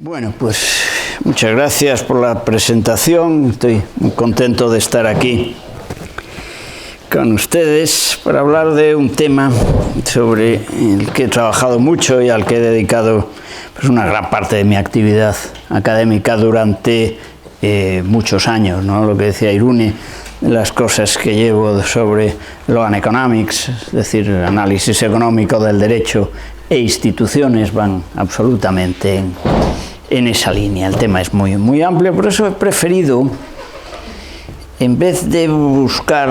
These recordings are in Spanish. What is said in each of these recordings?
Bueno, pues muchas gracias por la presentación. Estoy muy contento de estar aquí con ustedes para hablar de un tema sobre el que he trabajado mucho y al que he dedicado pues, una gran parte de mi actividad académica durante muchos años, ¿no? Lo que decía Irune, las cosas que llevo sobre Law and Economics, es decir, el análisis económico del derecho e instituciones van absolutamente en esa línea. El tema es muy amplio, por eso he preferido, en vez de buscar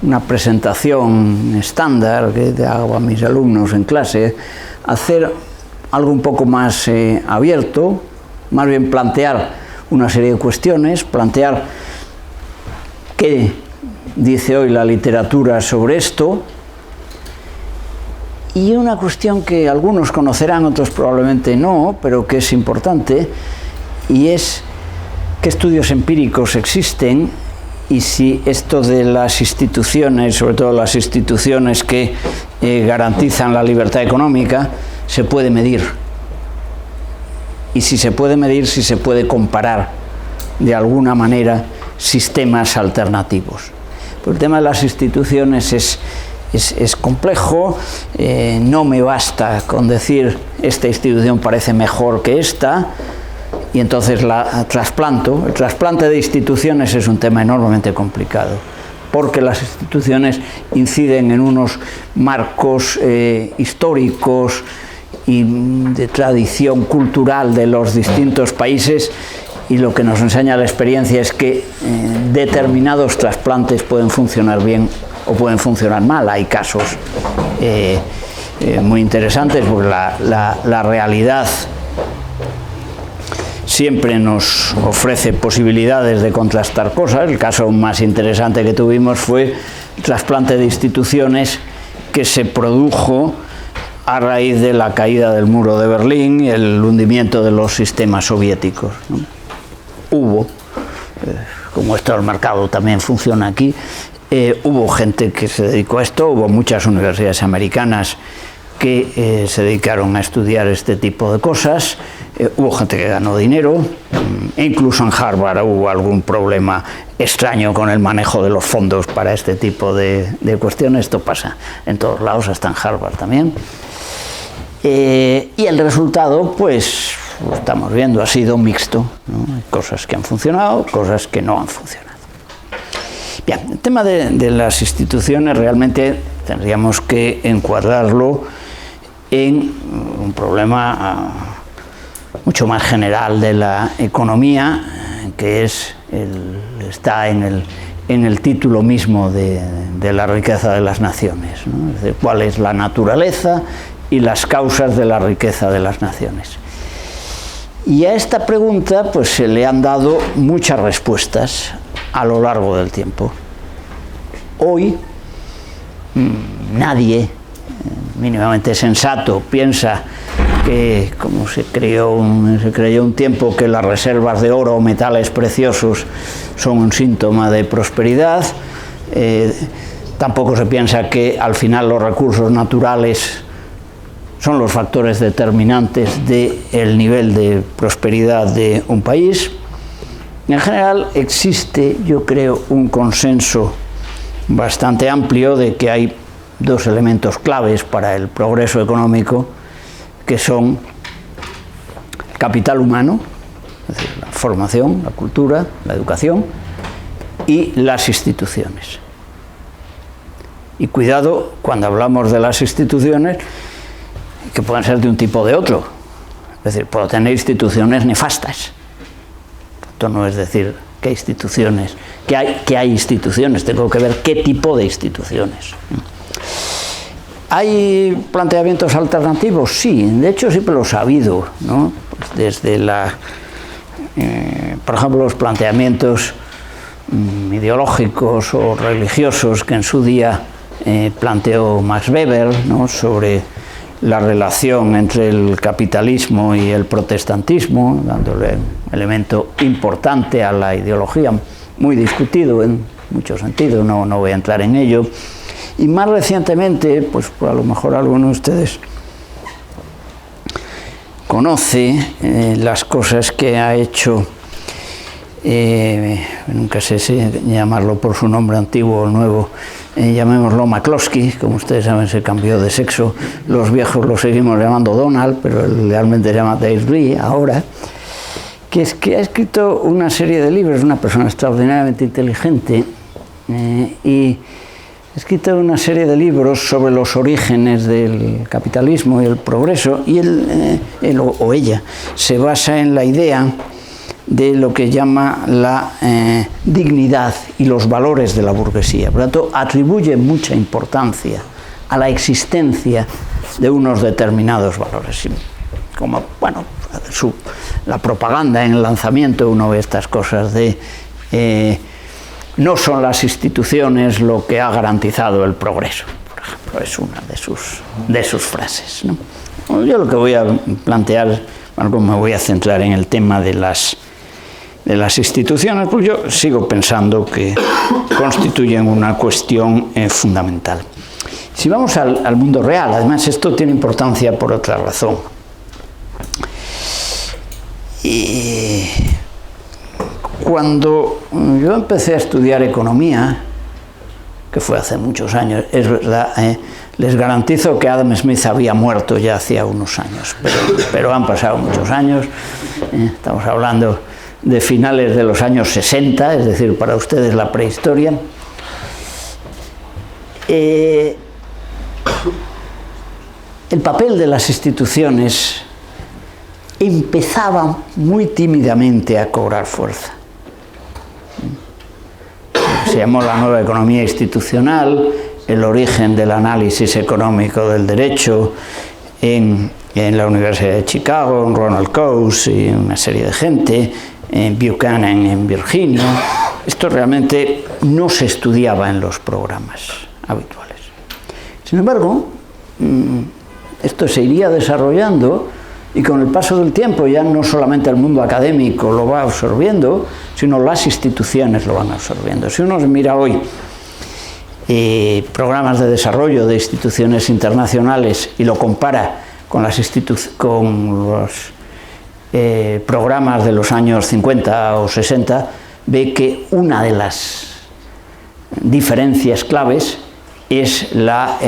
una presentación estándar que hago a mis alumnos en clase, hacer algo un poco más abierto, más bien plantear una serie de cuestiones, plantear qué dice hoy la literatura sobre esto, y una cuestión que algunos conocerán, otros probablemente no, pero que es importante, y es qué estudios empíricos existen y si esto de las instituciones, sobre todo las instituciones que garantizan la libertad económica, se puede medir. Y si se puede medir, si se puede comparar de alguna manera sistemas alternativos. Pues el tema de las instituciones es complejo, no me basta con decir esta institución parece mejor que esta y entonces la trasplanto. El trasplante de instituciones es un tema enormemente complicado porque las instituciones inciden en unos marcos históricos y de tradición cultural de los distintos países, y lo que nos enseña la experiencia es que determinados trasplantes pueden funcionar bien o pueden funcionar mal. Hay casos muy interesantes porque la realidad siempre nos ofrece posibilidades de contrastar cosas. El caso más interesante que tuvimos fue el trasplante de instituciones que se produjo a raíz de la caída del muro de Berlín y el hundimiento de los sistemas soviéticos, ¿no? Hubo, como esto del mercado también funciona aquí, hubo gente que se dedicó a esto, hubo muchas universidades americanas que se dedicaron a estudiar este tipo de cosas, hubo gente que ganó dinero, e incluso en Harvard hubo algún problema extraño con el manejo de los fondos para este tipo de cuestiones. Esto pasa en todos lados, hasta en Harvard también. Y el resultado, pues, lo estamos viendo, ha sido mixto, ¿no? Hay cosas que han funcionado, cosas que no han funcionado. Bien, el tema de las instituciones realmente tendríamos que encuadrarlo en un problema mucho más general de la economía, que está en el título mismo de la riqueza de las naciones, ¿no? Es decir, cuál es la naturaleza y las causas de la riqueza de las naciones. Y a esta pregunta pues se le han dado muchas respuestas a lo largo del tiempo. Hoy nadie mínimamente sensato piensa que, como se creyó un tiempo, que las reservas de oro o metales preciosos son un síntoma de prosperidad. Tampoco se piensa que al final los recursos naturales son los factores determinantes del nivel de prosperidad de un país. En general existe, yo creo, un consenso bastante amplio de que hay dos elementos claves para el progreso económico, que son el capital humano, es decir, la formación, la cultura, la educación, y las instituciones. Y cuidado cuando hablamos de las instituciones, que pueden ser de un tipo o de otro. Es decir, puedo tener instituciones nefastas. Esto no es decir qué instituciones, que hay instituciones, tengo que ver qué tipo de instituciones. ¿Hay planteamientos alternativos? Sí, de hecho siempre los ha habido, ¿no? Pues desde por ejemplo, los planteamientos ideológicos o religiosos que en su día planteó Max Weber, ¿no? Sobre la relación entre el capitalismo y el protestantismo, dándole un elemento importante a la ideología, muy discutido en muchos sentidos, no voy a entrar en ello. Y más recientemente, pues a lo mejor algunos de ustedes conoce las cosas que ha hecho, nunca sé si llamarlo por su nombre antiguo o nuevo, llamémoslo McCloskey, como ustedes saben se cambió de sexo, los viejos lo seguimos llamando Donald, pero él realmente se llama Dave Lee ahora, que es que ha escrito una serie de libros, una persona extraordinariamente inteligente, y ha escrito una serie de libros sobre los orígenes del capitalismo y el progreso, y él o ella se basa en la idea de lo que llama la dignidad y los valores de la burguesía. Por lo tanto, atribuye mucha importancia a la existencia de unos determinados valores. Como, bueno, la propaganda en el lanzamiento, uno ve estas cosas de no son las instituciones lo que ha garantizado el progreso, por ejemplo, es una de sus frases, ¿no? Bueno, yo lo que voy a plantear, bueno, me voy a centrar en el tema de las instituciones, porque yo sigo pensando que constituyen una cuestión fundamental. Si vamos al mundo real, además esto tiene importancia por otra razón. Y cuando yo empecé a estudiar economía, que fue hace muchos años, es verdad, les garantizo que Adam Smith había muerto ya hacía unos años, pero han pasado muchos años, estamos hablando de finales de los años 60, es decir, para ustedes la prehistoria. El papel de las instituciones empezaba muy tímidamente a cobrar fuerza. Se llamó la nueva economía institucional, el origen del análisis económico del derecho en la Universidad de Chicago, en Ronald Coase y una serie de gente, en Buchanan en Virginia. Esto realmente no se estudiaba en los programas habituales. Sin embargo, esto se iría desarrollando y con el paso del tiempo ya no solamente el mundo académico lo va absorbiendo, sino las instituciones lo van absorbiendo. Si uno mira hoy programas de desarrollo de instituciones internacionales y lo compara con los programas de los años 50 o 60, ve que una de las diferencias claves es la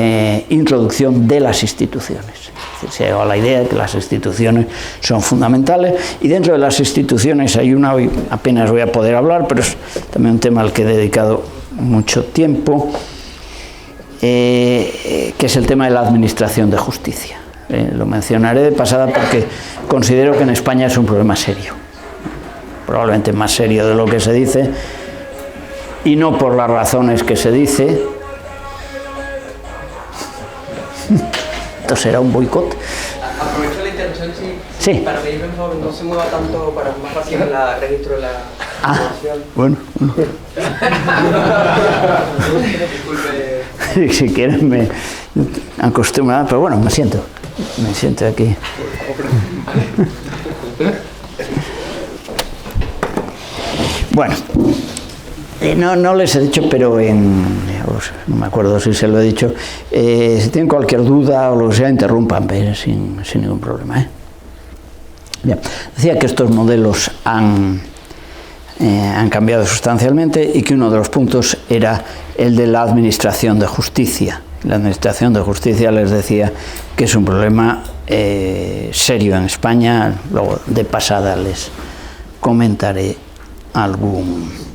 introducción de las instituciones. Se ha llegado a la idea de que las instituciones son fundamentales, y dentro de las instituciones hay una, hoy apenas voy a poder hablar, pero es también un tema al que he dedicado mucho tiempo, que es el tema de la administración de justicia. Lo mencionaré de pasada porque considero que en España es un problema serio, probablemente más serio de lo que se dice, y no por las razones que se dice. Esto será un boicot. Aprovecho la interrupción, sí. Para pedir por favor no se mueva tanto para más fácil el registro de la información. Bueno. Disculpe. Si quieren me acostumbran, pero bueno, me siento aquí. Bueno, no les he dicho, pero no me acuerdo si se lo he dicho, si tienen cualquier duda o lo que sea, interrumpan sin ningún problema. Bien, decía que estos modelos han cambiado sustancialmente y que uno de los puntos era el de la administración de justicia. La administración de justicia, les decía, que es un problema serio en España. Luego, de pasada, les comentaré algún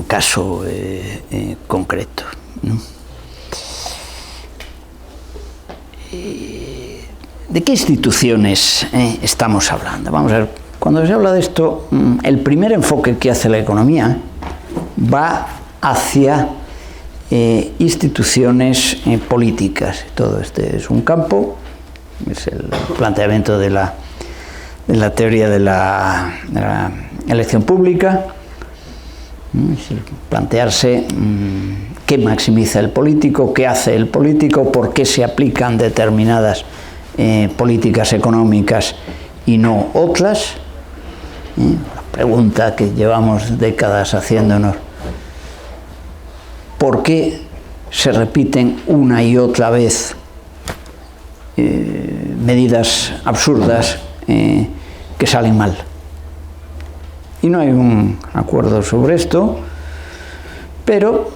caso concreto, ¿no? ¿De qué instituciones estamos hablando? Vamos a ver, cuando se habla de esto, el primer enfoque que hace la economía va hacia instituciones políticas. Todo este es un campo, es el planteamiento de la teoría de la elección pública. Plantearse qué maximiza el político, qué hace el político, por qué se aplican determinadas políticas económicas y no otras. La pregunta que llevamos décadas haciéndonos: ¿por qué se repiten una y otra vez medidas absurdas que salen mal. Y no hay un acuerdo sobre esto, pero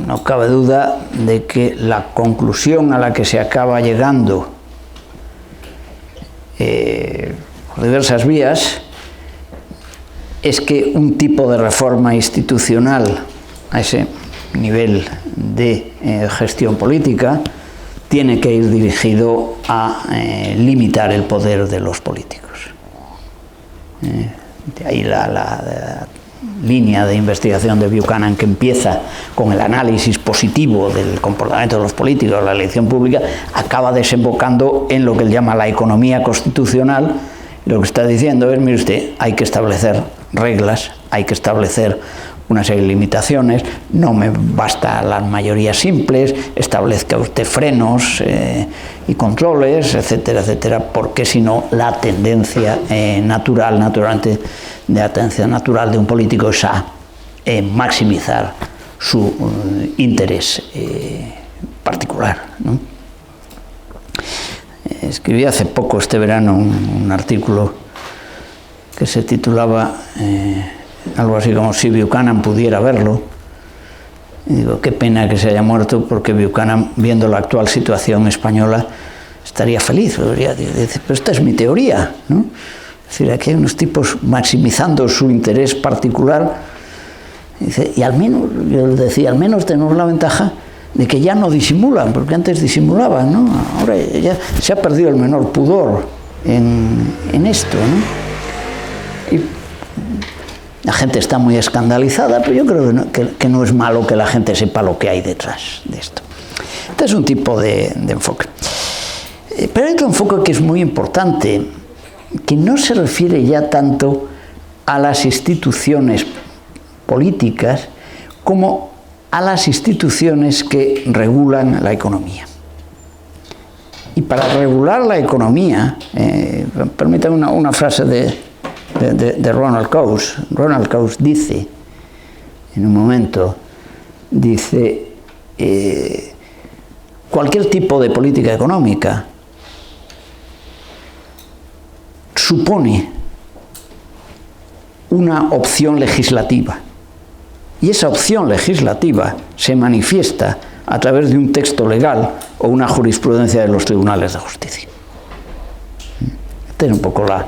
no cabe duda de que la conclusión a la que se acaba llegando por diversas vías es que un tipo de reforma institucional a ese nivel de gestión política tiene que ir dirigido a limitar el poder de los políticos. De ahí la línea de investigación de Buchanan, que empieza con el análisis positivo del comportamiento de los políticos, la elección pública, acaba desembocando en lo que él llama la economía constitucional. Lo que está diciendo es, mire usted, hay que establecer reglas, hay que establecer una serie de limitaciones, no me basta las mayorías simples, establezca usted frenos y controles, etcétera, etcétera, porque si no la tendencia naturalmente de atención natural de un político es a maximizar su interés particular, ¿no? Escribí hace poco, este verano, un artículo que se titulaba algo así como Si Buchanan pudiera verlo. Y digo, qué pena que se haya muerto, porque Buchanan, viendo la actual situación española, estaría feliz. Dice, pero esta es mi teoría, ¿no? Es decir, aquí hay unos tipos maximizando su interés particular. Dice, y al menos, yo les decía, al menos tenemos la ventaja de que ya no disimulan, porque antes disimulaban, ¿no? Ahora ya se ha perdido el menor pudor en esto, ¿no? Y la gente está muy escandalizada, pero yo creo que no es malo que la gente sepa lo que hay detrás de esto. Este es un tipo de enfoque. Pero hay otro enfoque que es muy importante, que no se refiere ya tanto a las instituciones políticas como a las instituciones que regulan la economía. Y para regular la economía, permítanme una frase de Ronald Coase. Ronald Coase dice, en un momento, dice, cualquier tipo de política económica supone una opción legislativa, y esa opción legislativa se manifiesta a través de un texto legal o una jurisprudencia de los tribunales de justicia. Esta es un poco la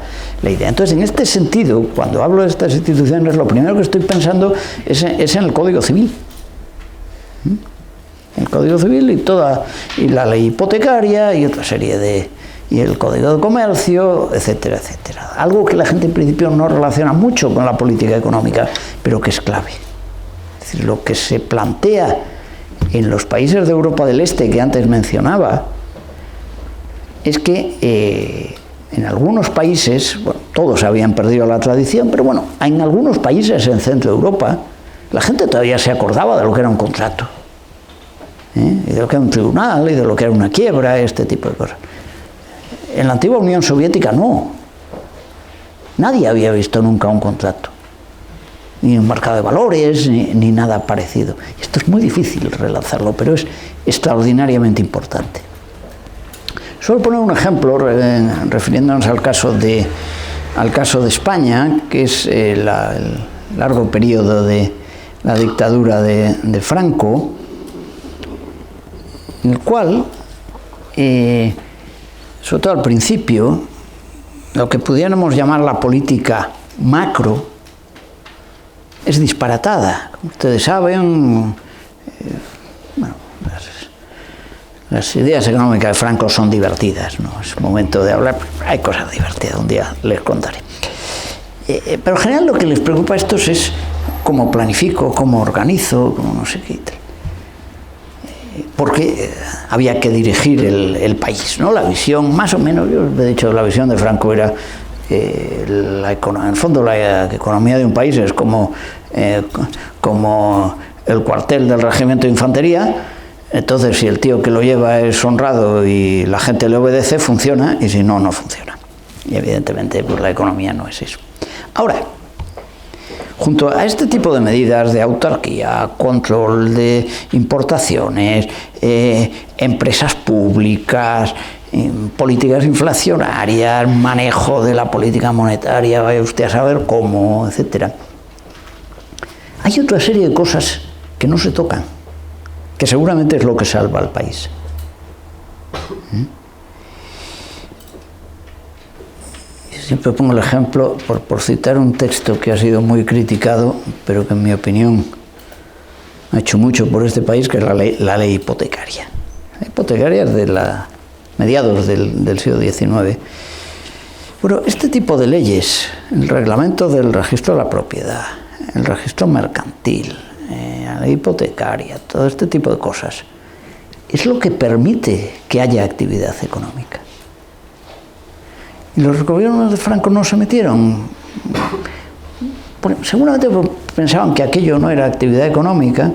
idea. Entonces, en este sentido, cuando hablo de estas instituciones, lo primero que estoy pensando es en el Código Civil. El Código Civil y la ley hipotecaria y otra serie y el Código de Comercio, etcétera, etcétera. Algo que la gente en principio no relaciona mucho con la política económica, pero que es clave. Es decir, lo que se plantea en los países de Europa del Este que antes mencionaba es que en algunos países, bueno, todos habían perdido la tradición, pero bueno, en algunos países en Centro Europa la gente todavía se acordaba de lo que era un contrato, y de lo que era un tribunal, y de lo que era una quiebra, este tipo de cosas. En la antigua Unión Soviética no. Nadie había visto nunca un contrato, ni un mercado de valores, ni nada parecido. Esto es muy difícil relanzarlo, pero es extraordinariamente importante. Solo poner un ejemplo, refiriéndonos al caso de España, que es el largo periodo de la dictadura de Franco, en el cual, sobre todo al principio, lo que pudiéramos llamar la política macro es disparatada. Como ustedes saben, bueno, las ideas económicas de Franco son divertidas, no es momento de hablar, hay cosas divertidas, un día les contaré. Pero en general lo que les preocupa a estos es cómo planifico, cómo organizo, cómo no sé qué. Porque había que dirigir el país, ¿no? La visión, más o menos, yo he dicho, la visión de Franco era, en el fondo la economía de un país es como el cuartel del regimiento de infantería. Entonces, si el tío que lo lleva es honrado y la gente le obedece, funciona, y si no, no funciona. Y evidentemente, pues la economía no es eso. Ahora, junto a este tipo de medidas de autarquía, control de importaciones, empresas públicas, políticas inflacionarias, manejo de la política monetaria, vaya usted a saber cómo, etc. Hay otra serie de cosas que no se tocan, que seguramente es lo que salva al país. Siempre pongo el ejemplo, por citar un texto que ha sido muy criticado, pero que en mi opinión ha hecho mucho por este país, que es la ley hipotecaria. La hipotecaria es de mediados del siglo XIX. Bueno, este tipo de leyes, el reglamento del registro de la propiedad, el registro mercantil, la ley hipotecaria, todo este tipo de cosas, es lo que permite que haya actividad económica. Y los gobiernos de Franco no se metieron. Bueno, seguramente pensaban que aquello no era actividad económica,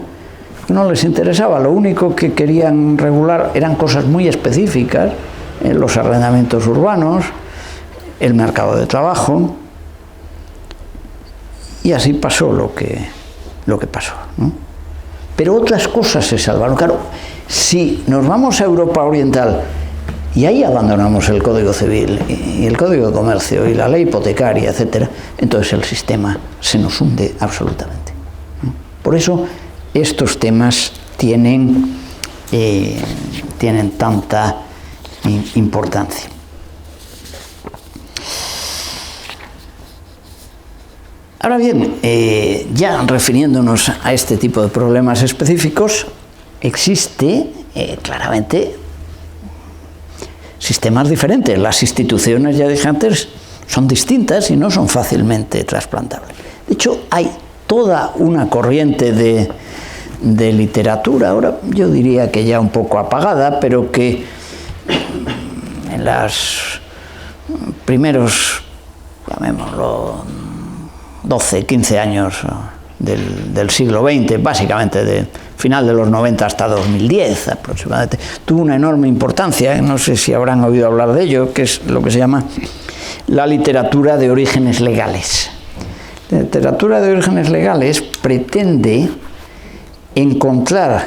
que no les interesaba. Lo único que querían regular eran cosas muy específicas, los arrendamientos urbanos, el mercado de trabajo, y así pasó lo que pasó, ¿no? Pero otras cosas se salvaron. Claro, si nos vamos a Europa Oriental y ahí abandonamos el Código Civil y el Código de Comercio y la ley hipotecaria, etc., entonces el sistema se nos hunde absolutamente, ¿no? Por eso estos temas tienen tanta importancia. Ahora bien, ya refiriéndonos a este tipo de problemas específicos, existe claramente sistemas diferentes. Las instituciones, ya dije antes, son distintas y no son fácilmente trasplantables. De hecho, hay toda una corriente de literatura, ahora yo diría que ya un poco apagada, pero que en los primeros, llamémoslo, 12, 15 años del siglo XX, básicamente de final de los 90 hasta 2010 aproximadamente, tuvo una enorme importancia, no sé si habrán oído hablar de ello, que es lo que se llama la literatura de orígenes legales. La literatura de orígenes legales pretende encontrar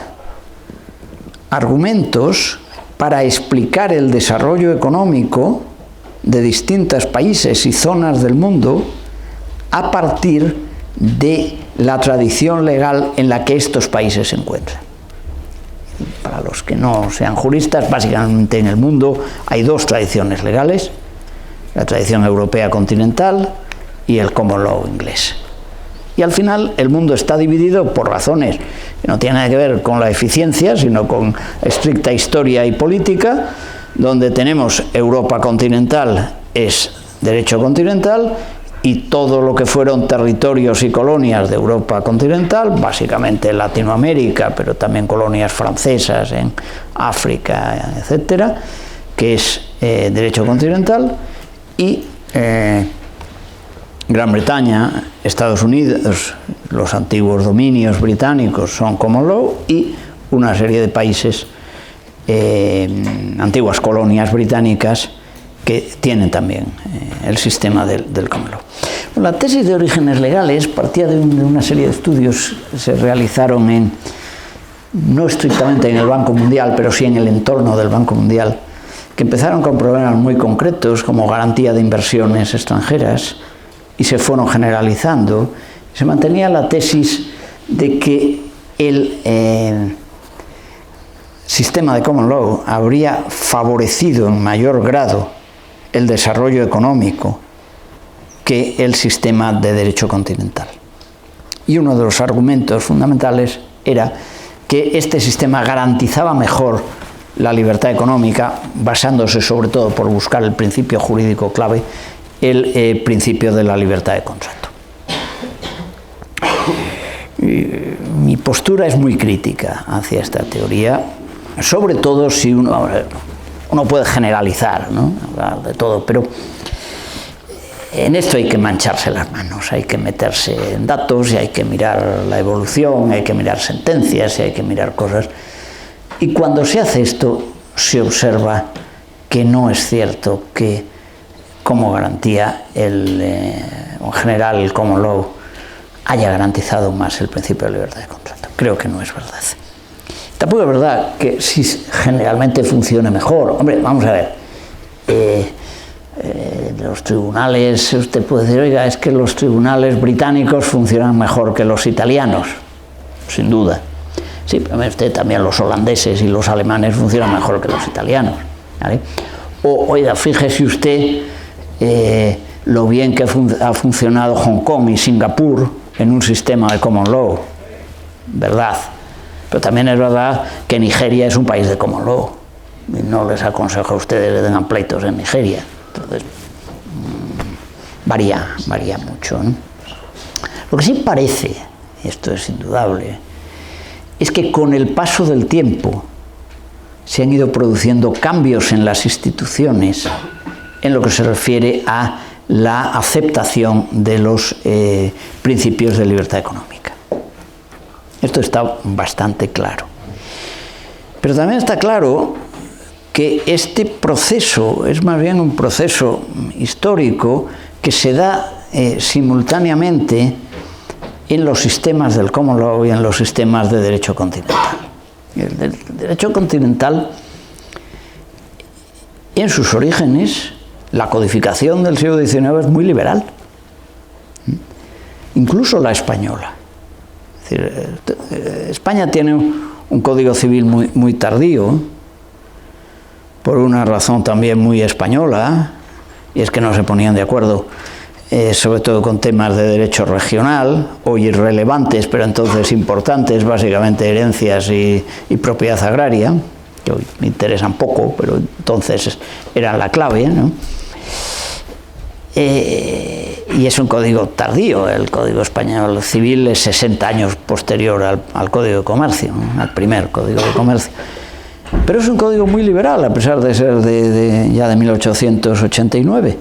argumentos para explicar el desarrollo económico de distintos países y zonas del mundo a partir de la tradición legal en la que estos países se encuentran. Para los que no sean juristas, básicamente en el mundo hay dos tradiciones legales, la tradición europea continental y el common law inglés. Y al final el mundo está dividido por razones que no tienen nada que ver con la eficiencia, sino con estricta historia y política, donde tenemos Europa continental es derecho continental, y todo lo que fueron territorios y colonias de Europa continental, básicamente Latinoamérica, pero también colonias francesas en África, etcétera, que es derecho continental, y Gran Bretaña, Estados Unidos, los antiguos dominios británicos son common law, y una serie de países, antiguas colonias británicas, que tienen también el sistema del common law. La tesis de orígenes legales partía de una serie de estudios que se realizaron no estrictamente en el Banco Mundial, pero sí en el entorno del Banco Mundial, que empezaron con problemas muy concretos como garantía de inversiones extranjeras y se fueron generalizando. Se mantenía la tesis de que el sistema de common law habría favorecido en mayor grado el desarrollo económico que el sistema de derecho continental. Y uno de los argumentos fundamentales era que este sistema garantizaba mejor la libertad económica, basándose sobre todo, por buscar el principio jurídico clave, el principio de la libertad de contrato. Mi postura es muy crítica hacia esta teoría, sobre todo si uno puede generalizar, ¿no? Hablar de todo, pero en esto hay que mancharse las manos, hay que meterse en datos y hay que mirar la evolución, hay que mirar sentencias y hay que mirar cosas. Y cuando se hace esto, se observa que no es cierto que, como garantía, en general el common law haya garantizado más el principio de libertad de contrato. Creo que no es verdad. Tampoco es verdad que si generalmente funcione mejor. Hombre, vamos a ver. Los tribunales, usted puede decir, oiga, es que los tribunales británicos funcionan mejor que los italianos, sin duda. Sí, pero usted también los holandeses y los alemanes funcionan mejor que los italianos, ¿vale? O, oiga, fíjese usted lo bien que ha funcionado Hong Kong y Singapur en un sistema de common law, ¿verdad? Pero también es verdad que Nigeria es un país de common law. Y no les aconsejo a ustedes que tengan pleitos en Nigeria. Entonces, varía mucho, ¿no? Lo que sí parece, y esto es indudable, es que con el paso del tiempo se han ido produciendo cambios en las instituciones en lo que se refiere a la aceptación de los principios de libertad económica. Esto está bastante claro. Pero también está claro que este proceso es más bien un proceso histórico que se da simultáneamente en los sistemas del common law y en los sistemas de derecho continental. El derecho continental, en sus orígenes, la codificación del siglo XIX es muy liberal, incluso la española. Es decir, España tiene un código civil muy tardío, por una razón también muy española, y es que no se ponían de acuerdo, sobre todo con temas de derecho regional, hoy irrelevantes, pero entonces importantes, básicamente herencias y propiedad agraria, que hoy me interesan poco, pero entonces eran la clave, ¿no? Y es un código tardío. El Código Español Civil es 60 años posterior al Código de Comercio, ¿no? Al primer Código de Comercio. Pero es un código muy liberal, a pesar de ser ya de 1889.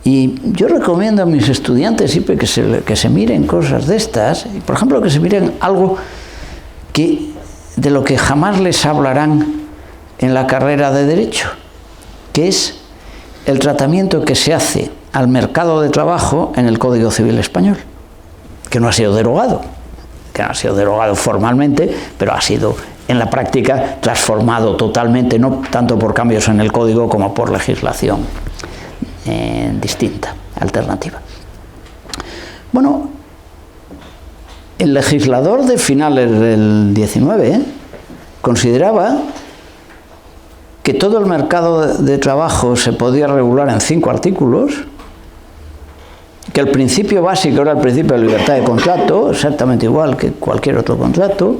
Y yo recomiendo a mis estudiantes siempre que se miren cosas de estas, y por ejemplo que se miren algo de lo que jamás les hablarán en la carrera de Derecho, que es el tratamiento que se hace al mercado de trabajo en el Código Civil Español, que no ha sido derogado formalmente, pero ha sido en la práctica transformado totalmente, no tanto por cambios en el código como por legislación distinta, alternativa. Bueno, el legislador de finales del XIX consideraba que todo el mercado de trabajo se podía regular en 5 artículos, que el principio básico era el principio de libertad de contrato, exactamente igual que cualquier otro contrato,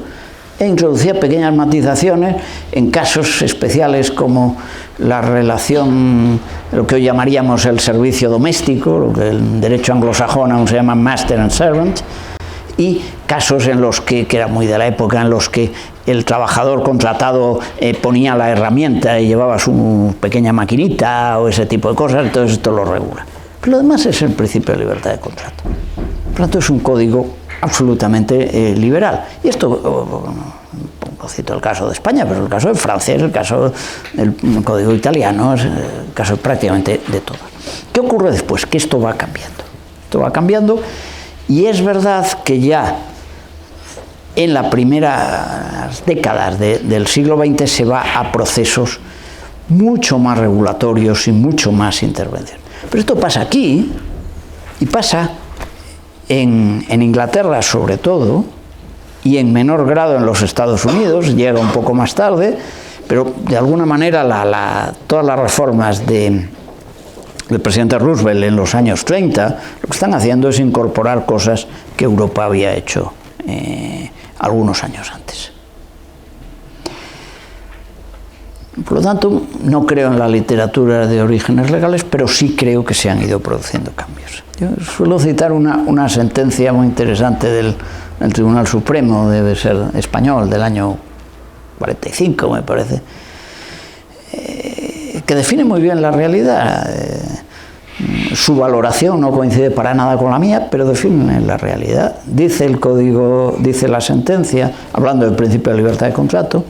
e introducía pequeñas matizaciones en casos especiales como la relación, lo que hoy llamaríamos el servicio doméstico, lo que en derecho anglosajón aún se llama master and servant, y casos en los que era muy de la época, en los que el trabajador contratado ponía la herramienta y llevaba su pequeña maquinita o ese tipo de cosas, entonces esto lo regula. Pero lo demás es el principio de libertad de contrato. Por lo tanto, es un código absolutamente liberal. Y esto, no cito el caso de España, pero el caso del francés, el caso del código italiano, el caso prácticamente de todos. ¿Qué ocurre después? Que esto va cambiando. Esto va cambiando y es verdad que ya en las primeras décadas del siglo XX se va a procesos mucho más regulatorios y mucho más intervención. Pero esto pasa aquí y pasa en Inglaterra sobre todo, y en menor grado en los Estados Unidos, llega un poco más tarde, pero de alguna manera todas las reformas del presidente Roosevelt en los años 30, lo que están haciendo es incorporar cosas que Europa había hecho algunos años antes. Por lo tanto, no creo en la literatura de orígenes legales, pero sí creo que se han ido produciendo cambios. Yo suelo citar una sentencia muy interesante del Tribunal Supremo, debe ser español, del año 45, me parece, que define muy bien la realidad. Su valoración no coincide para nada con la mía, pero define la realidad. Dice el código, dice la sentencia, hablando del principio de libertad de contrato,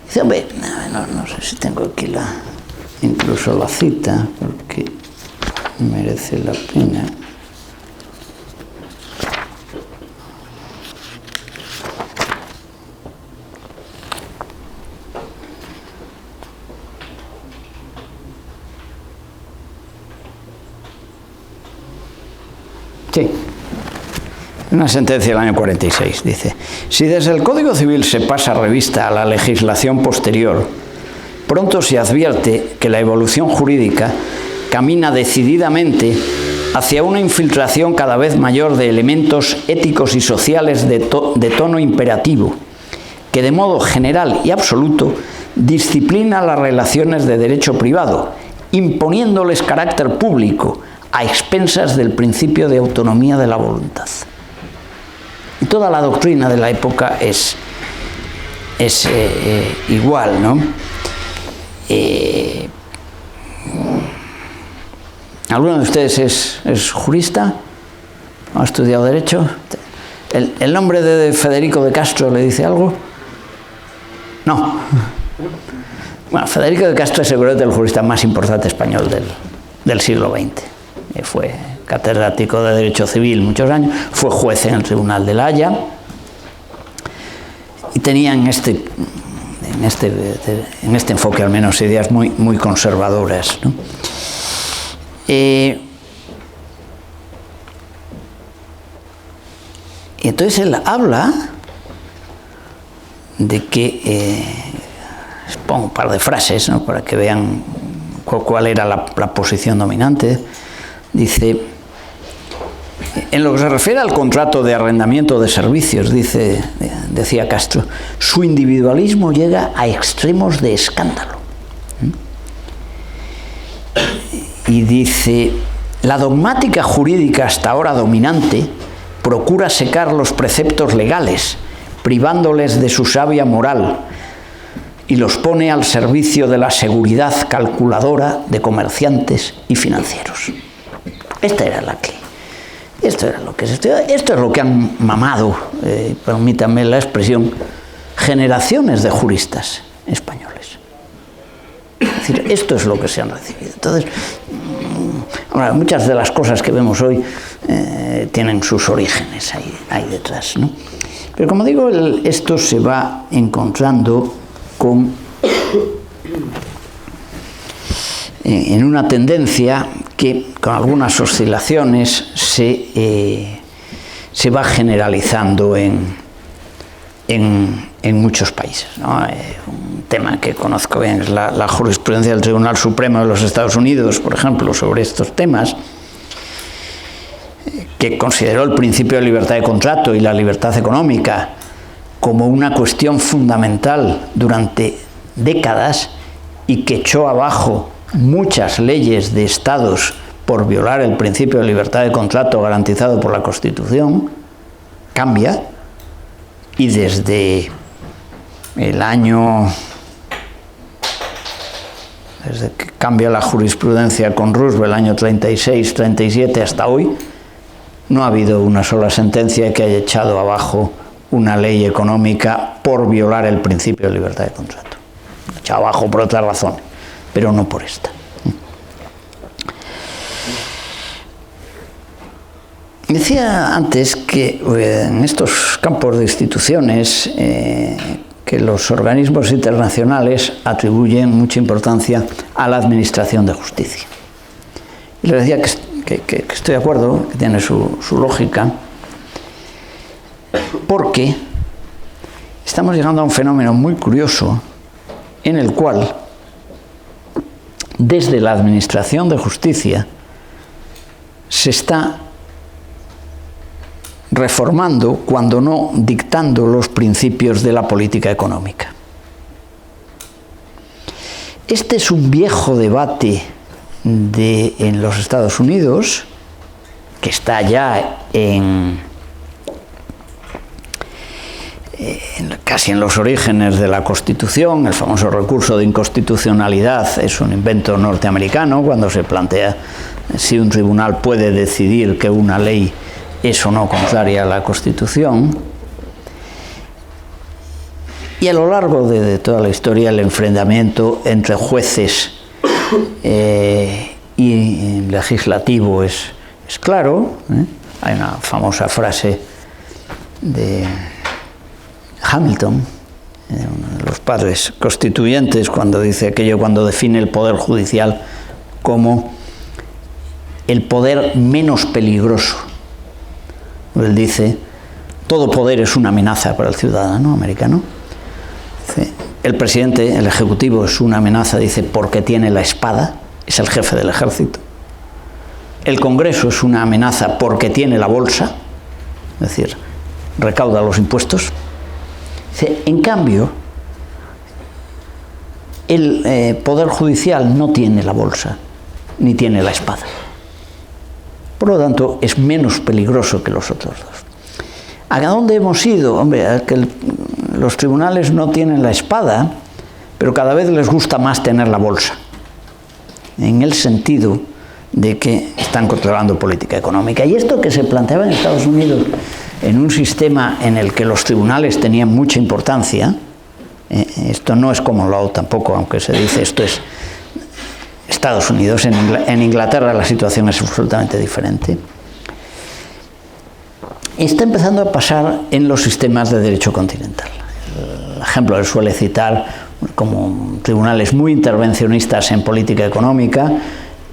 dice, hombre, no sé si tengo aquí incluso la cita, porque merece la pena. Sí. Una sentencia del año 46 dice: si desde el Código Civil se pasa revista a la legislación posterior, pronto se advierte que la evolución jurídica camina decididamente hacia una infiltración cada vez mayor de elementos éticos y sociales de tono imperativo, que de modo general y absoluto disciplina las relaciones de derecho privado, imponiéndoles carácter público a expensas del principio de autonomía de la voluntad. Y toda la doctrina de la época es igual, ¿no? ¿Alguno de ustedes es jurista? ¿Ha estudiado Derecho? ¿El nombre de Federico de Castro le dice algo? No. Bueno, Federico de Castro es seguramente el jurista más importante español del siglo XX. Fue catedrático de Derecho Civil muchos años, fue juez en el Tribunal de La Haya y tenía en este enfoque al menos ideas muy conservadoras, ¿no? Y entonces él habla de que, pongo un par de frases, ¿no?, para que vean cuál era la posición dominante. Dice: en lo que se refiere al contrato de arrendamiento de servicios, decía Castro, su individualismo llega a extremos de escándalo. Y dice: la dogmática jurídica hasta ahora dominante procura secar los preceptos legales, privándoles de su savia moral, y los pone al servicio de la seguridad calculadora de comerciantes y financieros. Esto era lo que se estudiaba, esto es lo que han mamado, permítanme la expresión, generaciones de juristas españoles. Es decir, esto es lo que se han recibido. Entonces, ahora, muchas de las cosas que vemos hoy tienen sus orígenes ahí detrás, ¿no? Pero como digo, esto se va encontrando en una tendencia que, con algunas oscilaciones, se va generalizando en muchos países, ¿no? Un tema que conozco bien es la jurisprudencia del Tribunal Supremo de los Estados Unidos, por ejemplo, sobre estos temas, que consideró el principio de libertad de contrato y la libertad económica como una cuestión fundamental durante décadas y que echó abajo muchas leyes de estados por violar el principio de libertad de contrato garantizado por la Constitución. Cambia, y desde que cambia la jurisprudencia con Roosevelt, el año 36, 37 hasta hoy, no ha habido una sola sentencia que haya echado abajo una ley económica por violar el principio de libertad de contrato. Echado abajo por otra razón, pero no por esta. Decía antes que en estos campos de instituciones que los organismos internacionales atribuyen mucha importancia a la administración de justicia. Y le decía que estoy de acuerdo, que tiene su lógica, porque estamos llegando a un fenómeno muy curioso en el cual, desde la administración de justicia, se está reformando, cuando no dictando, los principios de la política económica. Este es un viejo debate en los Estados Unidos, que está ya casi en los orígenes de la Constitución. El famoso recurso de inconstitucionalidad es un invento norteamericano, cuando se plantea si un tribunal puede decidir que una ley es o no contraria a la Constitución. Y a lo largo de toda la historia, el enfrentamiento entre jueces y legislativo es claro. Hay una famosa frase de Hamilton, uno de los padres constituyentes, cuando define el poder judicial como el poder menos peligroso Él dice, todo poder es una amenaza para el ciudadano americano. Dice, el presidente, el ejecutivo es una amenaza, dice, porque tiene la espada, es el jefe del ejército. El Congreso es una amenaza porque tiene la bolsa, es decir, recauda los impuestos. Dice, en cambio, el Poder Judicial no tiene la bolsa, ni tiene la espada. Por lo tanto, es menos peligroso que los otros dos. ¿A dónde hemos ido? Hombre, a que los tribunales no tienen la espada, pero cada vez les gusta más tener la bolsa, en el sentido de que están controlando política económica. Y esto que se planteaba en Estados Unidos, en un sistema en el que los tribunales tenían mucha importancia, esto no es como lo tampoco, aunque se dice esto es Estados Unidos, en Inglaterra la situación es absolutamente diferente. Está empezando a pasar en los sistemas de derecho continental. El ejemplo que suele citar como tribunales muy intervencionistas en política económica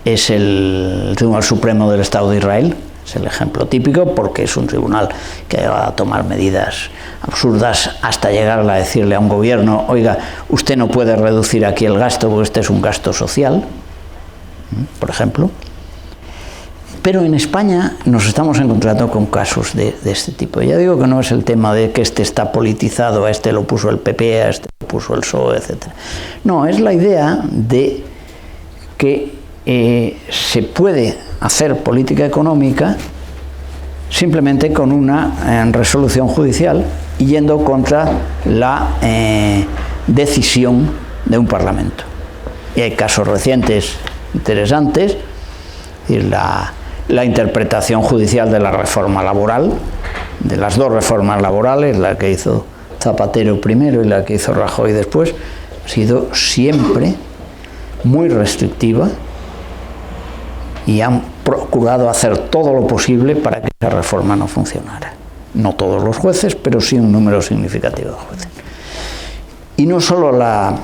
es el Tribunal Supremo del Estado de Israel. Es el ejemplo típico porque es un tribunal que va a tomar medidas absurdas hasta llegar a decirle a un gobierno, oiga, usted no puede reducir aquí el gasto porque este es un gasto social, por ejemplo. Pero en España nos estamos encontrando con casos de este tipo. Ya digo que no es el tema de que este está politizado, a este lo puso el PP, a este lo puso el PSOE, etc. No, es la idea de que se puede hacer política económica simplemente con una resolución judicial y yendo contra la decisión de un parlamento. Y hay casos recientes interesantes, es decir, la interpretación judicial de la reforma laboral, de las dos reformas laborales, la que hizo Zapatero primero y la que hizo Rajoy después, ha sido siempre muy restrictiva y han procurado hacer todo lo posible para que esa reforma no funcionara. No todos los jueces, pero sí un número significativo de jueces. Y no solo la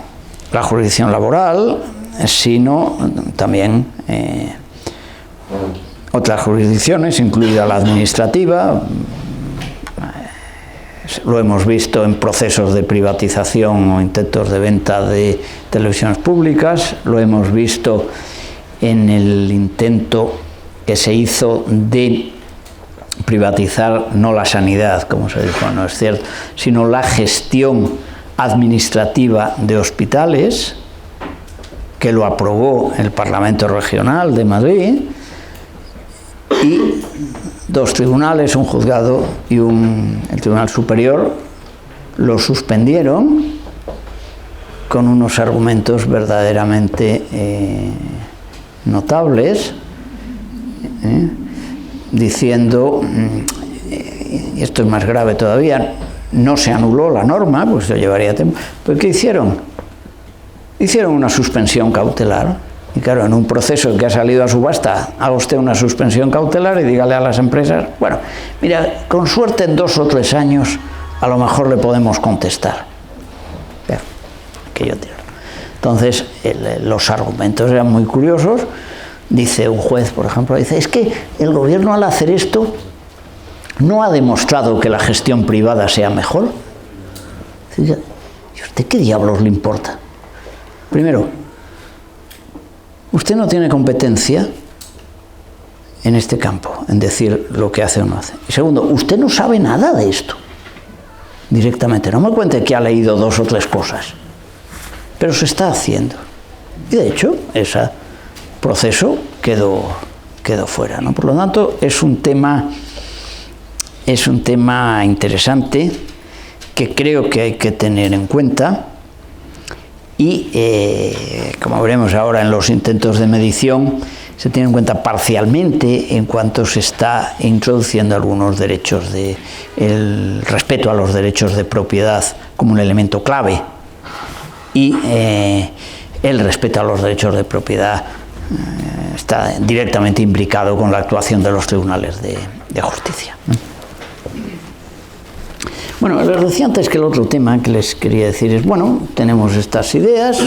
jurisdicción laboral, sino también otras jurisdicciones, incluida la administrativa. Lo hemos visto en procesos de privatización o intentos de venta de televisiones públicas, lo hemos visto en el intento que se hizo de privatizar no la sanidad, como se dijo, no es cierto, sino la gestión administrativa de hospitales, que lo aprobó el Parlamento Regional de Madrid, y dos tribunales, un juzgado y el Tribunal Superior, lo suspendieron con unos argumentos verdaderamente notables, diciendo, y esto es más grave todavía, no se anuló la norma, pues eso llevaría tiempo, pero ¿qué hicieron? Hicieron una suspensión cautelar. Y claro, en un proceso que ha salido a subasta, haga usted una suspensión cautelar y dígale a las empresas, bueno, mira, con suerte en 2 o 3 años a lo mejor le podemos contestar. Pero, que yo tiro. Entonces, los argumentos eran muy curiosos. Dice un juez, por ejemplo, dice, es que el gobierno al hacer esto no ha demostrado que la gestión privada sea mejor. ¿Y a usted qué diablos le importa? Primero, usted no tiene competencia en este campo, en decir lo que hace o no hace. Y segundo, usted no sabe nada de esto directamente. No me cuente que ha leído 2 o 3 cosas, pero se está haciendo. Y de hecho, ese proceso quedó fuera, ¿no? Por lo tanto, es un tema interesante que creo que hay que tener en cuenta. Y, como veremos ahora en los intentos de medición, se tiene en cuenta parcialmente en cuanto se está introduciendo algunos derechos el respeto a los derechos de propiedad como un elemento clave y el respeto a los derechos de propiedad está directamente imbricado con la actuación de los tribunales de justicia. Bueno, les decía antes que el otro tema que les quería decir es, bueno, tenemos estas ideas,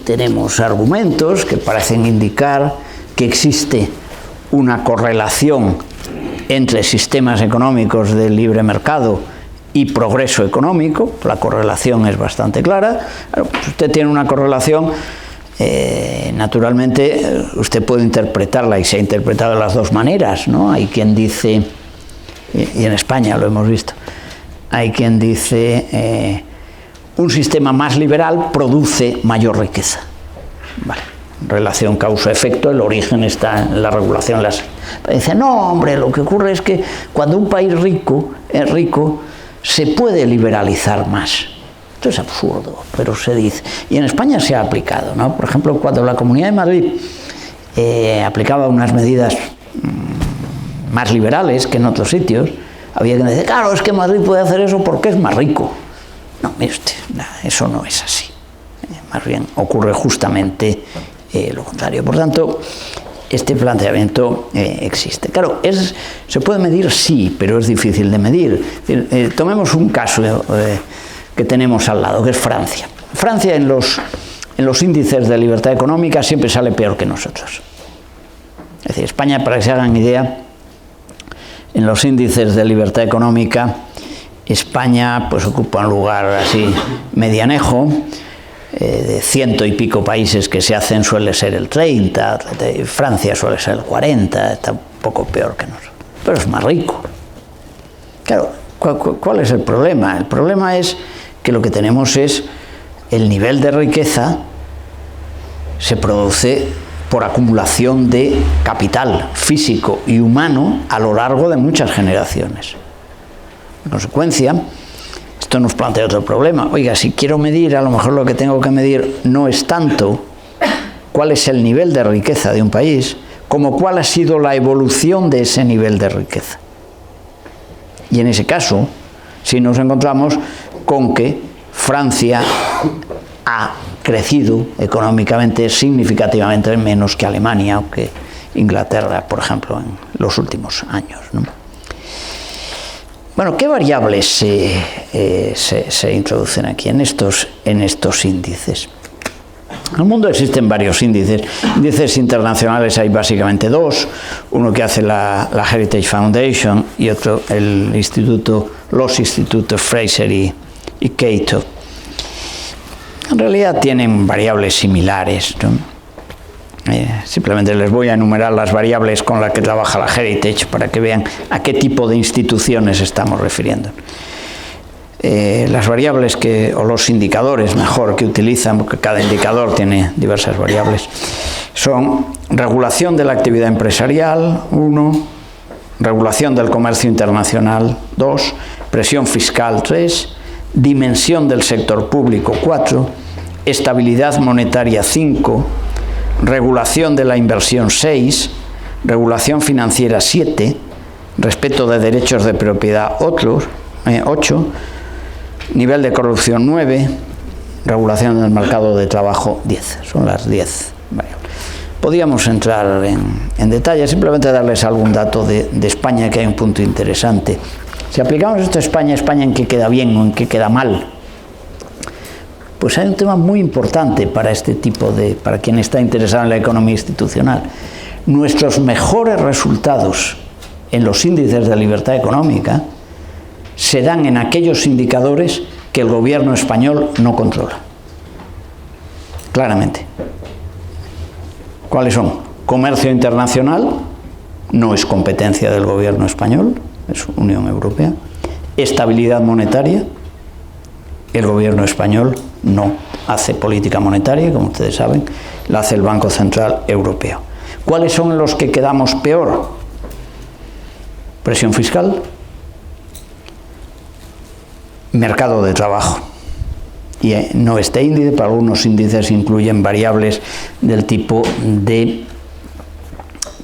tenemos argumentos que parecen indicar que existe una correlación entre sistemas económicos de libre mercado y progreso económico. La correlación es bastante clara. Bueno, pues usted tiene una correlación, naturalmente usted puede interpretarla, y se ha interpretado de las dos maneras, ¿no? Hay quien dice, y en España lo hemos visto, hay quien dice un sistema más liberal produce mayor riqueza. Vale. Relación causa-efecto, el origen está en la regulación. Dice, no, hombre, lo que ocurre es que cuando un país rico es rico, se puede liberalizar más. Esto es absurdo, pero se dice. Y en España se ha aplicado, ¿no? Por ejemplo, cuando la Comunidad de Madrid aplicaba unas medidas más liberales que en otros sitios, había que decir, claro, es que Madrid puede hacer eso porque es más rico. No, mire usted, eso no es así. Más bien ocurre justamente lo contrario. Por tanto, este planteamiento existe. Claro, se puede medir, sí, pero es difícil de medir. Tomemos un caso que tenemos al lado, que es Francia. Francia en los índices de libertad económica siempre sale peor que nosotros. Es decir, España, para que se hagan idea, en los índices de libertad económica, España pues ocupa un lugar así medianejo. De 100 y pico países que se hacen suele ser el 30, Francia suele ser el 40, está un poco peor que nosotros, pero es más rico. Claro, ¿cuál es el problema? El problema es que lo que tenemos es el nivel de riqueza se produce por acumulación de capital físico y humano a lo largo de muchas generaciones. En consecuencia, esto nos plantea otro problema. Oiga, si quiero medir, a lo mejor lo que tengo que medir no es tanto cuál es el nivel de riqueza de un país, como cuál ha sido la evolución de ese nivel de riqueza. Y en ese caso, si nos encontramos con que Francia ha crecido económicamente significativamente menos que Alemania o que Inglaterra, por ejemplo, en los últimos años, ¿no? Bueno, ¿qué variables se introducen aquí en estos índices? En el mundo existen varios índices. Índices internacionales hay básicamente dos. Uno que hace la Heritage Foundation y otro los institutos Fraser y Cato. En realidad tienen variables similares, ¿no? Simplemente les voy a enumerar las variables con las que trabaja la Heritage para que vean a qué tipo de instituciones estamos refiriendo. Las variables o los indicadores, mejor, que utilizan, porque cada indicador tiene diversas variables, son regulación de la actividad empresarial, 1, regulación del comercio internacional, 2, presión fiscal, 3, dimensión del sector público, 4, estabilidad monetaria, 5, regulación de la inversión, 6, regulación financiera, 7, respeto de derechos de propiedad, 8, nivel de corrupción, 9, regulación del mercado de trabajo, 10. Son las 10 variables. Podríamos entrar en detalle, simplemente darles algún dato de España, que hay un punto interesante. Si aplicamos esto a España, ¿en qué queda bien o en qué queda mal? Pues hay un tema muy importante para para quien está interesado en la economía institucional. Nuestros mejores resultados en los índices de libertad económica se dan en aquellos indicadores que el gobierno español no controla. Claramente. ¿Cuáles son? Comercio internacional, no es competencia del gobierno español, es Unión Europea. Estabilidad monetaria, el gobierno español no hace política monetaria, como ustedes saben, la hace el Banco Central Europeo. ¿Cuáles son los que quedamos peor? Presión fiscal, mercado de trabajo. Y no este índice, pero algunos índices incluyen variables del tipo de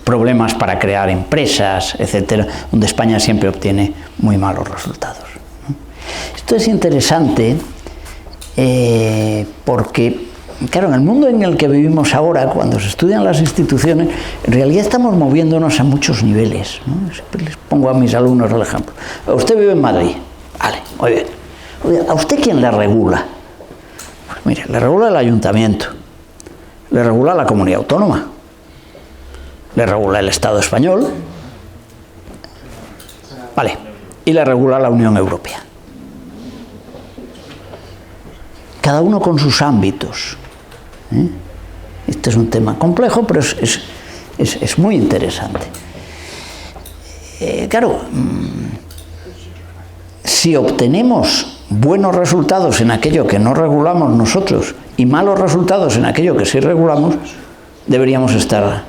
problemas para crear empresas, etcétera, donde España siempre obtiene muy malos resultados. Esto es interesante porque, claro, en el mundo en el que vivimos ahora, cuando se estudian las instituciones, en realidad estamos moviéndonos a muchos niveles, ¿no? Siempre les pongo a mis alumnos el ejemplo. Usted vive en Madrid, vale, muy bien. ¿A usted quién le regula? Pues mire, le regula el ayuntamiento, le regula la comunidad autónoma, Le regula el Estado español, vale, y le regula la Unión Europea. Cada uno con sus ámbitos. Este es un tema complejo, pero es muy interesante. Claro, si obtenemos buenos resultados en aquello que no regulamos nosotros y malos resultados en aquello que sí regulamos, deberíamos estar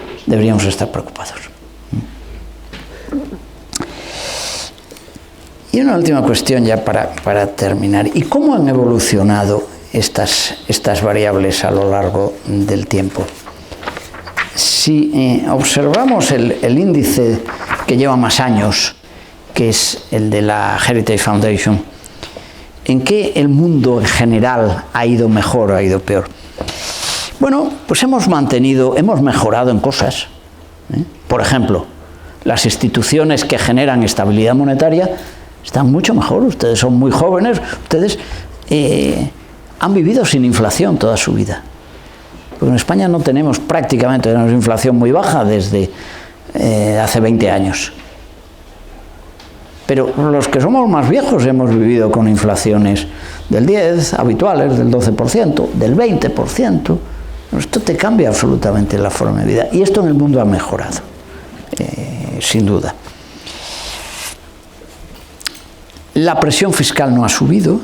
preocupados. Y una última cuestión ya para terminar. ¿Y cómo han evolucionado estas variables a lo largo del tiempo? Si observamos el índice que lleva más años, que es el de la Heritage Foundation, ¿en qué el mundo en general ha ido mejor o ha ido peor? Bueno, pues hemos mejorado en cosas. Por ejemplo, las instituciones que generan estabilidad monetaria están mucho mejor. Ustedes son muy jóvenes, ustedes han vivido sin inflación toda su vida. Porque en España no tenemos inflación muy baja desde hace 20 años. Pero los que somos más viejos hemos vivido con inflaciones del 10, habituales, del 12%, del 20%. Esto te cambia absolutamente la forma de vida. Y esto en el mundo ha mejorado, sin duda. La presión fiscal no ha subido.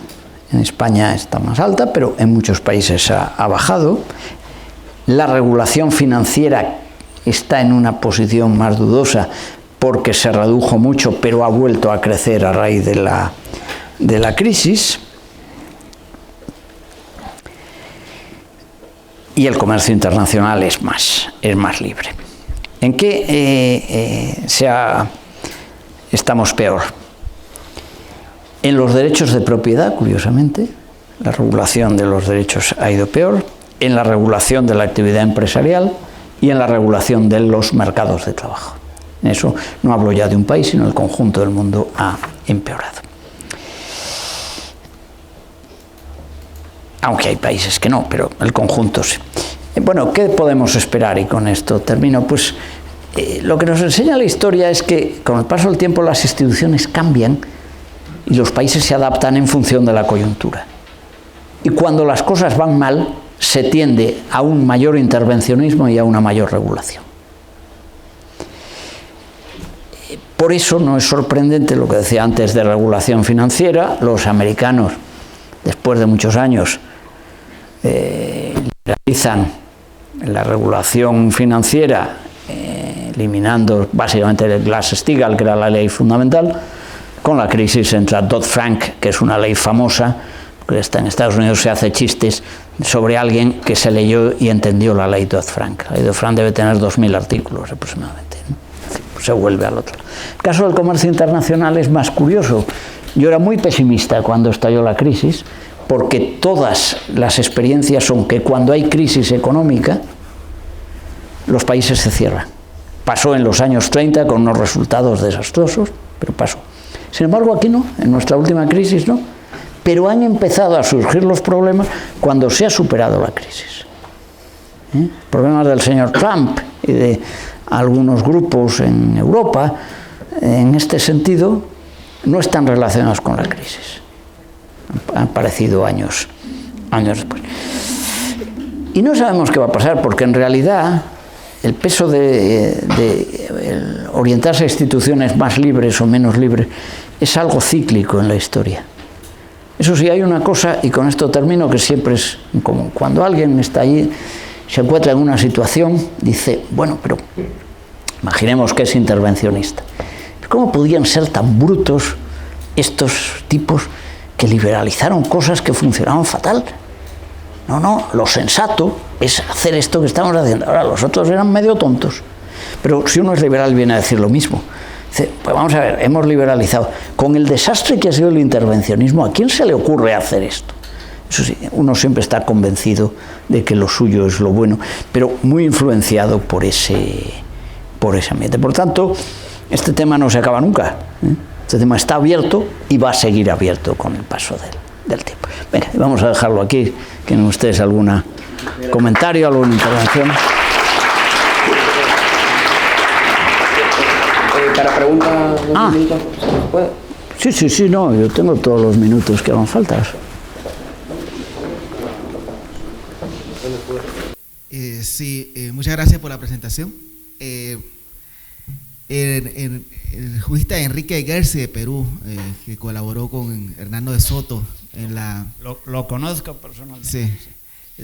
En España está más alta, pero en muchos países ha bajado. La regulación financiera está en una posición más dudosa porque se redujo mucho, pero ha vuelto a crecer a raíz de la crisis. Y el comercio internacional es más libre. ¿En qué estamos peor? En los derechos de propiedad, curiosamente, la regulación de los derechos ha ido peor, en la regulación de la actividad empresarial y en la regulación de los mercados de trabajo. En eso no hablo ya de un país, sino el conjunto del mundo ha empeorado. Aunque hay países que no, pero el conjunto sí. Bueno, ¿qué podemos esperar? Y con esto termino. Pues lo que nos enseña la historia es que con el paso del tiempo las instituciones cambian y los países se adaptan en función de la coyuntura. Y cuando las cosas van mal, se tiende a un mayor intervencionismo y a una mayor regulación. Por eso no es sorprendente lo que decía antes de regulación financiera. Los americanos, después de muchos años, liberalizan la regulación financiera, eliminando básicamente el Glass-Steagall, que era la ley fundamental. Con la crisis entra Dodd-Frank, que es una ley famosa, porque en Estados Unidos se hace chistes sobre alguien que se leyó y entendió la ley Dodd-Frank. La ley Dodd-Frank debe tener 2.000 artículos aproximadamente, ¿no? Se vuelve al otro. El caso del comercio internacional es más curioso. Yo era muy pesimista cuando estalló la crisis, porque todas las experiencias son que cuando hay crisis económica, los países se cierran. Pasó en los años 30 con unos resultados desastrosos, pero pasó. Sin embargo, aquí no, en nuestra última crisis no, pero han empezado a surgir los problemas cuando se ha superado la crisis. Problemas del señor Trump y de algunos grupos en Europa, en este sentido, no están relacionados con la crisis. Han aparecido años después. Y no sabemos qué va a pasar, porque en realidad el peso de orientarse a instituciones más libres o menos libres es algo cíclico en la historia. Eso sí, hay una cosa, y con esto termino, que siempre es común. Cuando alguien está allí, se encuentra en una situación, dice, bueno, pero imaginemos que es intervencionista. ¿Cómo podían ser tan brutos estos tipos que liberalizaron cosas que funcionaban fatal? No, lo sensato es hacer esto que estamos haciendo. Ahora, los otros eran medio tontos. Pero si uno es liberal viene a decir lo mismo. Dice, pues vamos a ver, hemos liberalizado. Con el desastre que ha sido el intervencionismo, ¿a quién se le ocurre hacer esto? Eso sí, uno siempre está convencido de que lo suyo es lo bueno, pero muy influenciado por ese ambiente. Por tanto, este tema no se acaba nunca. Este tema está abierto y va a seguir abierto con el paso del tiempo. Venga, vamos a dejarlo aquí. ¿Tienen ustedes algún comentario, alguna intervención? Para preguntas, ¿2 minutos? ¿Se puede? Sí, no, yo tengo todos los minutos que hagan falta. Muchas gracias por la presentación. El jurista Enrique Gersi de Perú, que colaboró con Hernando de Soto en la... Lo conozco personalmente. Sí.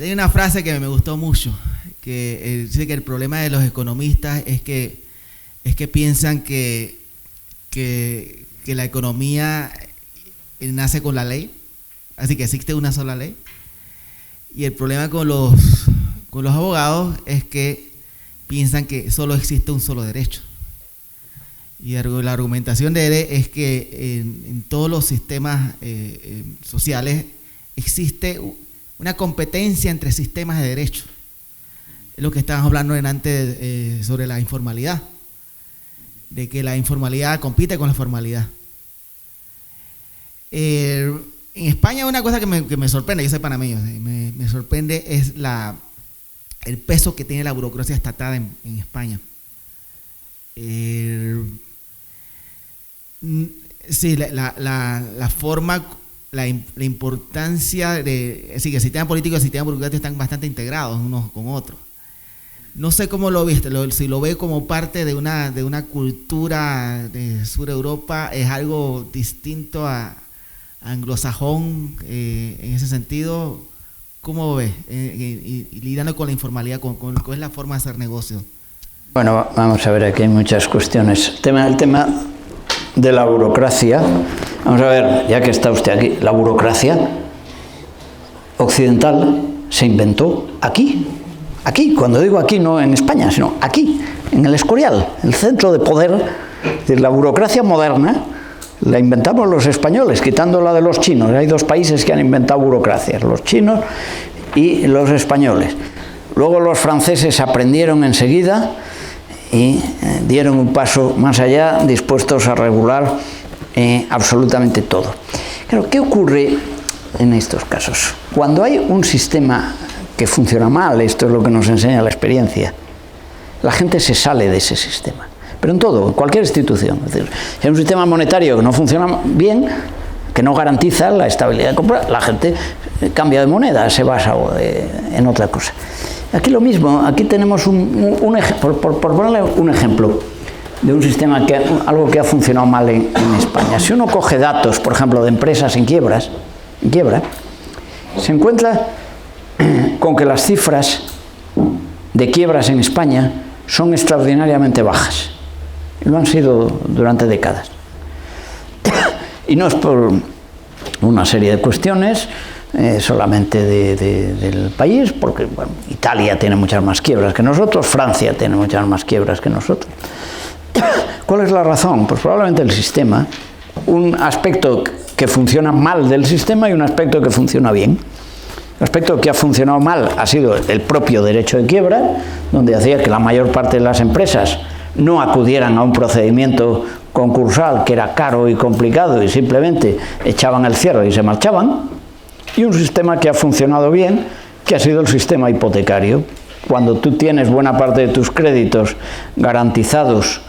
Hay una frase que me gustó mucho, que dice que el problema de los economistas es que piensan que la economía nace con la ley, así que existe una sola ley. Y el problema con los abogados es que piensan que solo existe un solo derecho. Y la argumentación de él es que en todos los sistemas sociales existe una competencia entre sistemas de derecho. Es lo que estábamos hablando antes sobre la informalidad, de que la informalidad compite con la formalidad. En España una cosa que me sorprende, yo soy panameño, me sorprende es el peso que tiene la burocracia estatal en España. Sí, la forma, la importancia de... Así que el sistema político y el sistema burocrático están bastante integrados unos con otros. No sé cómo lo viste, si lo ve como parte de una cultura de Sur Europa, es algo distinto a anglosajón en ese sentido. ¿Cómo lo ves? Y lidiando con la informalidad, ¿cuál es la forma de hacer negocio? Bueno, vamos a ver, aquí hay muchas cuestiones. El tema de la burocracia, vamos a ver, ya que está usted aquí, la burocracia occidental se inventó aquí, cuando digo aquí no en España, sino aquí, en el Escorial, el centro de poder de la burocracia moderna. La inventamos los españoles, quitándola de los chinos. Hay 2 países que han inventado burocracias, los chinos y los españoles. Luego los franceses aprendieron enseguida y dieron un paso más allá, dispuestos a regular absolutamente todo. Claro, ¿qué ocurre en estos casos? Cuando hay un sistema que funciona mal, esto es lo que nos enseña la experiencia, la gente se sale de ese sistema. Pero en todo, en cualquier institución. Es decir, si hay un sistema monetario que no funciona bien, que no garantiza la estabilidad de compra, la gente cambia de moneda, se basa en otra cosa. Aquí lo mismo, aquí tenemos por ponerle un ejemplo de un sistema, algo que ha funcionado mal en España. Si uno coge datos, por ejemplo, de empresas en quiebra, se encuentra con que las cifras de quiebras en España son extraordinariamente bajas. Y lo han sido durante décadas. Y no es por una serie de cuestiones solamente del país, porque bueno, Italia tiene muchas más quiebras que nosotros, Francia tiene muchas más quiebras que nosotros. ¿Cuál es la razón? Pues probablemente el sistema, un aspecto que funciona mal del sistema y un aspecto que funciona bien. El aspecto que ha funcionado mal ha sido el propio derecho de quiebra, donde hacía que la mayor parte de las empresas no acudieran a un procedimiento concursal que era caro y complicado y simplemente echaban el cierre y se marchaban. Y un sistema que ha funcionado bien, que ha sido el sistema hipotecario. Cuando tú tienes buena parte de tus créditos garantizados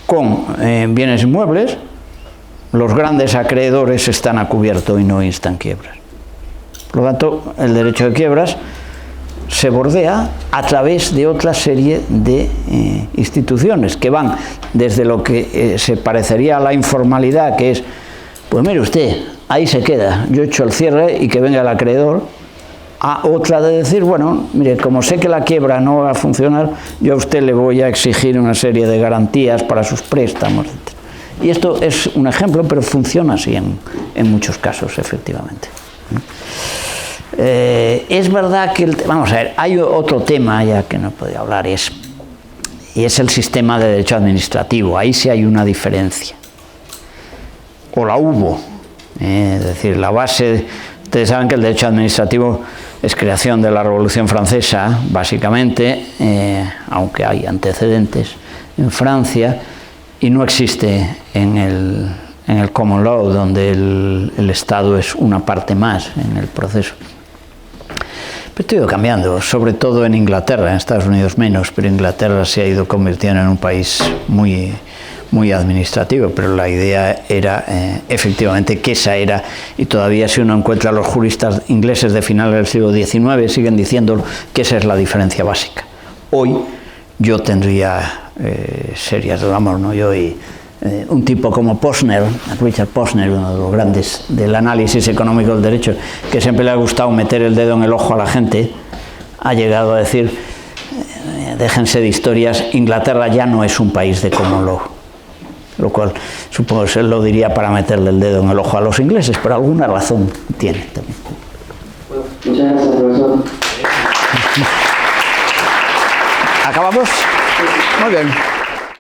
con bienes inmuebles, los grandes acreedores están a cubierto y no instan quiebras. Por lo tanto, el derecho de quiebras se bordea a través de otra serie de instituciones que van desde lo que se parecería a la informalidad, que es, pues mire usted, ahí se queda, yo echo el cierre y que venga el acreedor, a otra de decir, bueno, mire, como sé que la quiebra no va a funcionar, yo a usted le voy a exigir una serie de garantías para sus préstamos, etc. Y esto es un ejemplo, pero funciona así en muchos casos, efectivamente. Es verdad que, vamos a ver, hay otro tema ya que no he podido hablar, y es el sistema de derecho administrativo. Ahí sí hay una diferencia, o la hubo, es decir, la base, ustedes saben que el derecho administrativo es creación de la Revolución Francesa, básicamente, aunque hay antecedentes en Francia, y no existe en el common law, donde el Estado es una parte más en el proceso. Pero esto ha ido cambiando, sobre todo en Inglaterra, en Estados Unidos menos, pero Inglaterra se ha ido convirtiendo en un país muy muy administrativo, pero la idea era efectivamente que esa era, y todavía si uno encuentra a los juristas ingleses de finales del siglo XIX, siguen diciendo que esa es la diferencia básica. Hoy yo tendría serias dudas, ¿no? Yo y un tipo como Posner, Richard Posner, uno de los grandes del análisis económico del derecho, que siempre le ha gustado meter el dedo en el ojo a la gente, ha llegado a decir, déjense de historias, Inglaterra ya no es un país de common law, lo cual supongo que él lo diría para meterle el dedo en el ojo a los ingleses, pero alguna razón tiene también. Muchas gracias, profesor. ¿Acabamos? Muy bien.